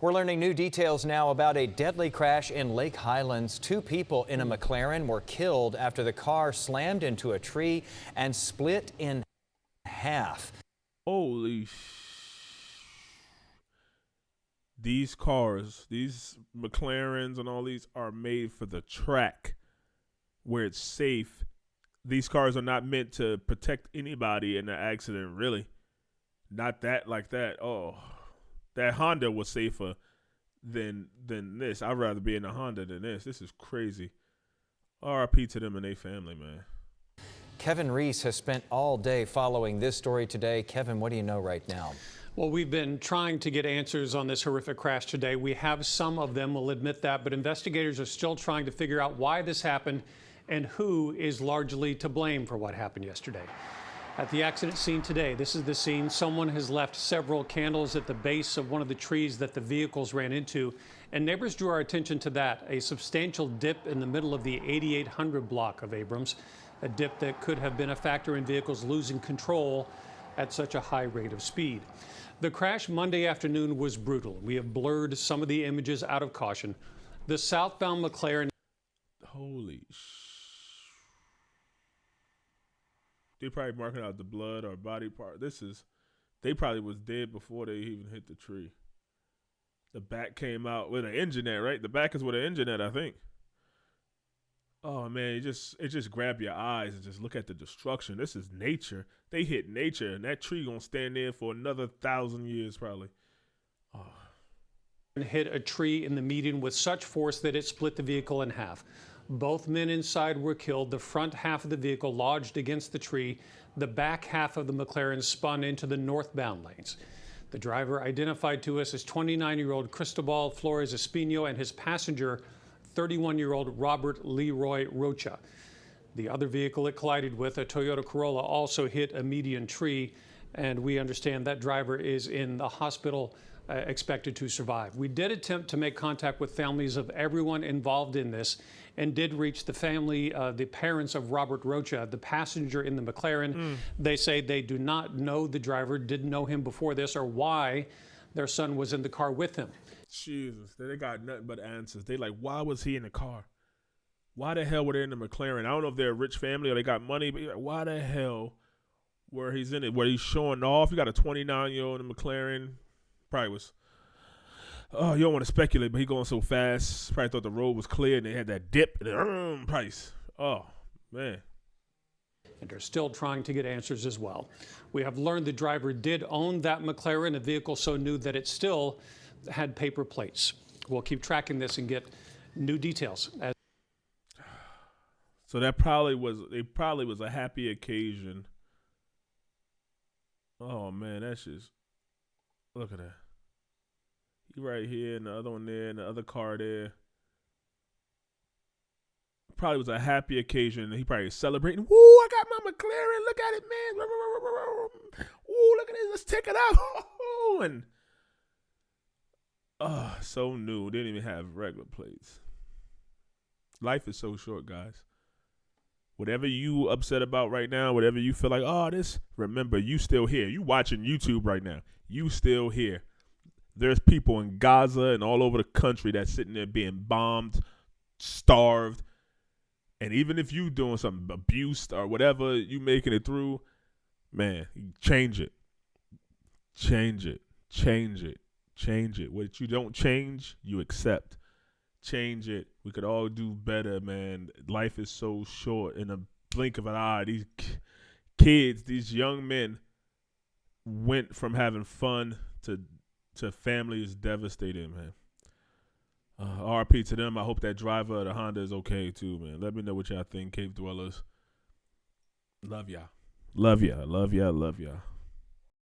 We're learning new details now about a deadly crash in Lake Highlands. 2 people in a McLaren were killed after the car slammed into a tree and split in half. Holy These cars, these McLarens and all these are made for the track where it's safe. These cars are not meant to protect anybody in an accident, really. Not that like that. Oh, that Honda was safer than this. I'd rather be in a Honda than this. This is crazy. RIP to them and their family, man. Kevin Reese has spent all day following this story today. Kevin, what do you know right now? Well, we've been trying to get answers on this horrific crash today. We have some of them, we'll admit that, but investigators are still trying to figure out why this happened and who is largely to blame for what happened yesterday. At the accident scene today, this is the scene. Someone has left several candles at the base of one of the trees that the vehicles ran into, and neighbors drew our attention to that, a substantial dip in the middle of the 8800 block of Abrams, a dip that could have been a factor in vehicles losing control at such a high rate of speed. The crash Monday afternoon was brutal. We have blurred some of the images out of caution. The southbound McLaren. Holy They probably marking out the blood or body part. They probably was dead before they even hit the tree. The back came out with an engine at, right? The back is with an engine at, I think. Oh man, it just grab your eyes and just look at the destruction. This is nature. They hit nature, and that tree gonna stand there for another 1,000 years probably. Oh. Hit a tree in the median with such force that it split the vehicle in half. Both men inside were killed. The front half of the vehicle lodged against the tree. The back half of the McLaren spun into the northbound lanes. The driver, identified to us as 29-year-old Cristobal Flores Espino, and his passenger, 31-year-old Robert Leroy Rocha. The other vehicle it collided with, a Toyota Corolla, also hit a median tree, and we understand that driver is in the hospital, expected to survive. We did attempt to make contact with families of everyone involved in this and did reach the family, the parents of Robert Rocha, the passenger in the McLaren. They say they do not know the driver, didn't know him before this, or why their son was in the car with him. Jesus, they got nothing but answers. They like, why was he in the car? Why the hell were they in the McLaren? I don't know if they're a rich family or they got money, but like, why the hell were he's in it? Where he's showing off? You got a 29-year-old in the McLaren. Probably was. Oh, you don't want to speculate, but he going so fast. Probably thought the road was clear and they had that dip and price. Oh, man. And are still trying to get answers as well. We have learned the driver did own that McLaren, a vehicle so new that it still had paper plates. We'll keep tracking this and get new details. So that probably was a happy occasion. Oh man, that's just, look at that. He right here and the other one there and the other car there. Probably was a happy occasion. He probably was celebrating. Woo, I got my McLaren. Look at it, man. Woo, look at this. Let's take it out. And so new. Didn't even have regular plates. Life is so short, guys. Whatever you upset about right now, whatever you feel like, remember, you still here. You watching YouTube right now. You still here. There's people in Gaza and all over the country that's sitting there being bombed, starved. And even if you doing something, abused or whatever, you making it through, man, change it. Change it. Change it. Change it. What you don't change, you accept. Change it. We could all do better, man. Life is so short. In a blink of an eye, these kids, these young men went from having fun to families devastated, man. RP to them. I hope that driver of the Honda is okay too, man. Let me know what y'all think, Cave Dwellers. Love y'all. Love y'all. Love y'all. Love y'all.